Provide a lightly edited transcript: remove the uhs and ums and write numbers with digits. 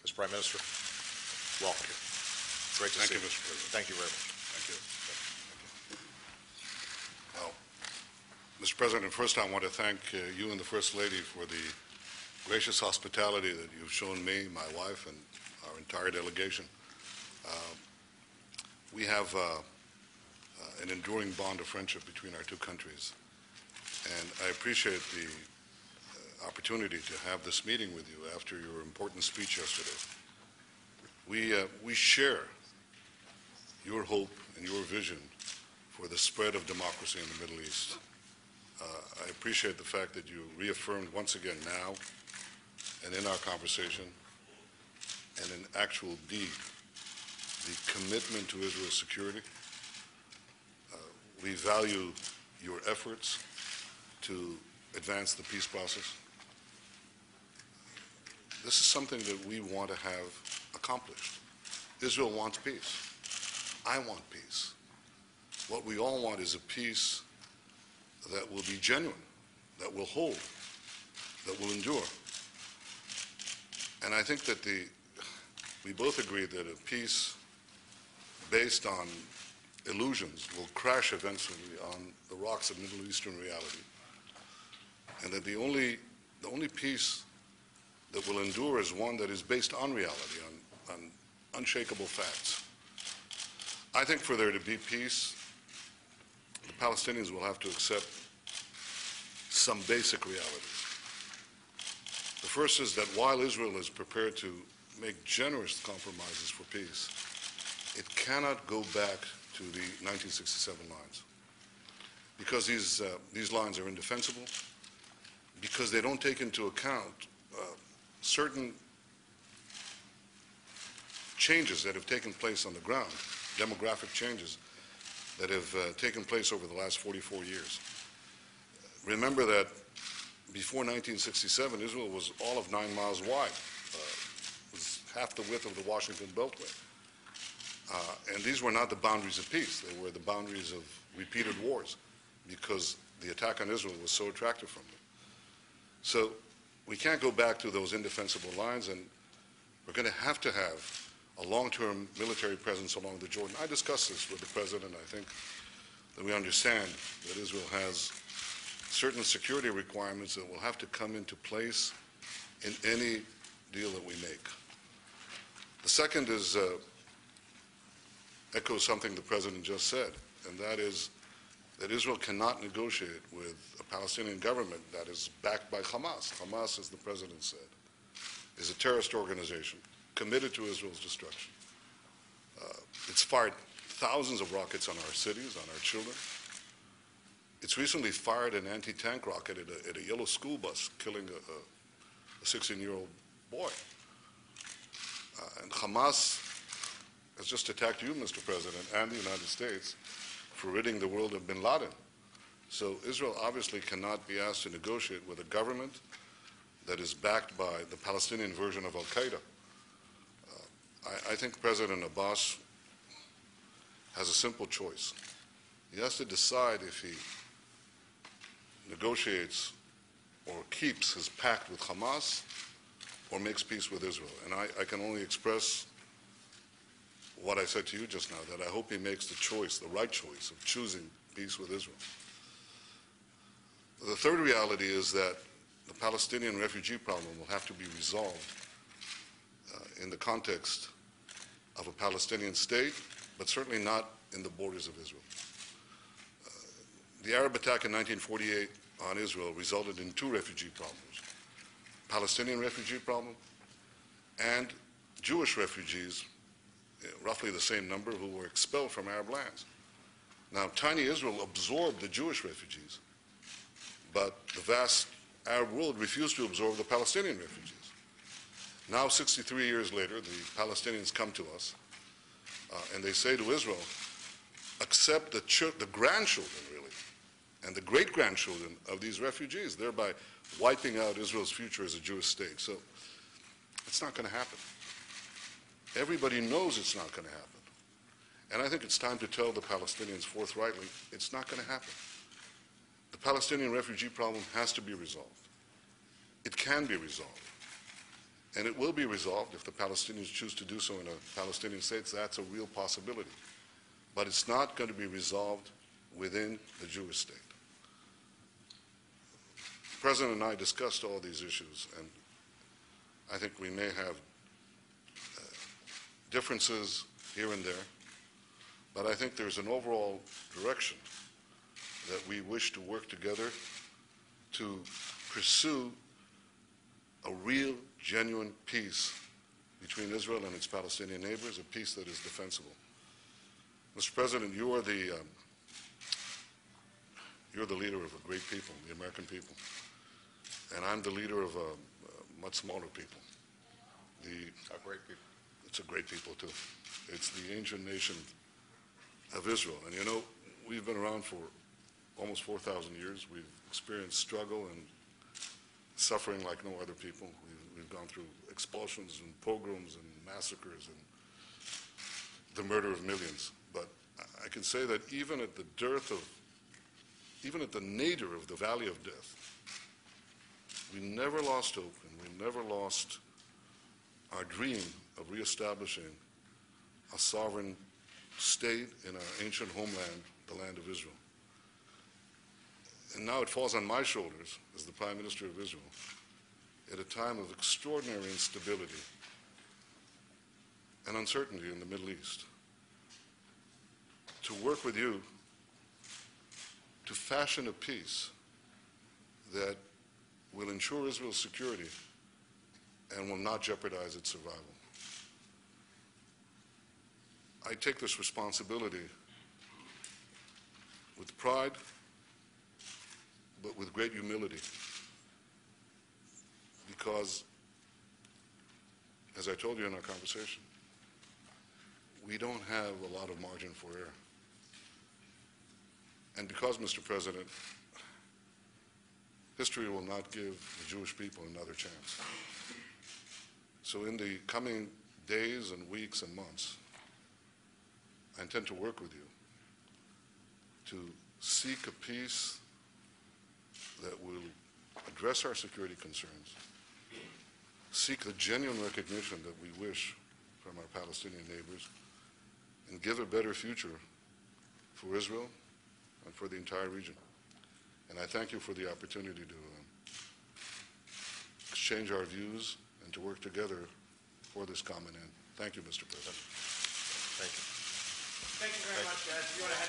Mr. Prime Minister, welcome. Great to see you. Thank you, Mr. President. Thank you very much. Thank you. Well, Mr. President, first I want to thank you and the First Lady for the gracious hospitality that you've shown me, my wife, and our entire delegation. We have an enduring bond of friendship between our two countries, and I appreciate the opportunity to have this meeting with you after your important speech yesterday. We share your hope and your vision for the spread of democracy in the Middle East. I appreciate the fact that you reaffirmed once again now and in our conversation and in actual deed the commitment to Israel's security. We value your efforts to advance the peace process. This is something that we want to have accomplished. Israel wants peace. I want peace. What we all want is a peace that will be genuine, that will hold, that will endure. And I think that we both agree that a peace based on illusions will crash eventually on the rocks of Middle Eastern reality. And that the only peace that will endure is one that is based on reality, on unshakable facts. I think for there to be peace, the Palestinians will have to accept some basic realities. The first is that while Israel is prepared to make generous compromises for peace, it cannot go back to the 1967 lines, because these lines are indefensible, because they don't take into account certain changes that have taken place on the ground, demographic changes that have taken place over the last 44 years. Remember that before 1967, Israel was all of 9 miles wide, was half the width of the Washington Beltway. And these were not the boundaries of peace. They were the boundaries of repeated wars, because the attack on Israel was so attractive from them. So we can't go back to those indefensible lines, and we're going to have a long-term military presence along the Jordan. I discussed this with the President. I think that we understand that Israel has certain security requirements that will have to come into place in any deal that we make. The second is echoes something the President just said, and that is that Israel cannot negotiate with a Palestinian government that is backed by Hamas. Hamas, as the President said, is a terrorist organization committed to Israel's destruction. It's fired thousands of rockets on our cities, on our children. It's recently fired an anti-tank rocket at a yellow school bus, killing a 16-year-old boy. And Hamas has just attacked you, Mr. President, and the United States for ridding the world of bin Laden. So Israel obviously cannot be asked to negotiate with a government that is backed by the Palestinian version of Al-Qaeda. I think President Abbas has a simple choice. He has to decide if he negotiates or keeps his pact with Hamas or makes peace with Israel. And I can only express what I said to you just now, that I hope he makes the choice, the right choice, of choosing peace with Israel. The third reality is that the Palestinian refugee problem will have to be resolved in the context of a Palestinian state, but certainly not in the borders of Israel. The Arab attack in 1948 on Israel resulted in 2 refugee problems: Palestinian refugee problem and Jewish refugees, roughly the same number, who were expelled from Arab lands. Now, tiny Israel absorbed the Jewish refugees, but the vast Arab world refused to absorb the Palestinian refugees. Now, 63 years later, the Palestinians come to us and they say to Israel, accept the grandchildren, really, and the great-grandchildren of these refugees, thereby wiping out Israel's future as a Jewish state. So it's not going to happen. Everybody knows it's not going to happen. And I think it's time to tell the Palestinians forthrightly, it's not going to happen. The Palestinian refugee problem has to be resolved. It can be resolved. And it will be resolved if the Palestinians choose to do so in a Palestinian state. That's a real possibility. But it's not going to be resolved within the Jewish state. The President and I discussed all these issues, and I think we may have differences here and there, but I think there's an overall direction that we wish to work together to pursue a real, genuine peace between Israel and its Palestinian neighbors, a peace that is defensible. Mr. President, you're the leader of a great people, the American people, and I'm the leader of a much smaller people. A great people. It's a great people, too. It's the ancient nation of Israel. And you know, we've been around for almost 4,000 years. We've experienced struggle and suffering like no other people. We've gone through expulsions and pogroms and massacres and the murder of millions. But I can say that even at the nadir of the valley of death, we never lost hope and we never lost our dream of reestablishing a sovereign state in our ancient homeland, the land of Israel. And now it falls on my shoulders as the Prime Minister of Israel at a time of extraordinary instability and uncertainty in the Middle East to work with you to fashion a peace that will ensure Israel's security and will not jeopardize its survival. I take this responsibility with pride, but with great humility, because, as I told you in our conversation, we don't have a lot of margin for error. And because, Mr. President, history will not give the Jewish people another chance. So in the coming days and weeks and months, I intend to work with you to seek a peace that will address our security concerns, seek the genuine recognition that we wish from our Palestinian neighbors, and give a better future for Israel and for the entire region. And I thank you for the opportunity to exchange our views and to work together for this common end. Thank you, Mr. President. Thank you. Thank you very much, guys. If you want to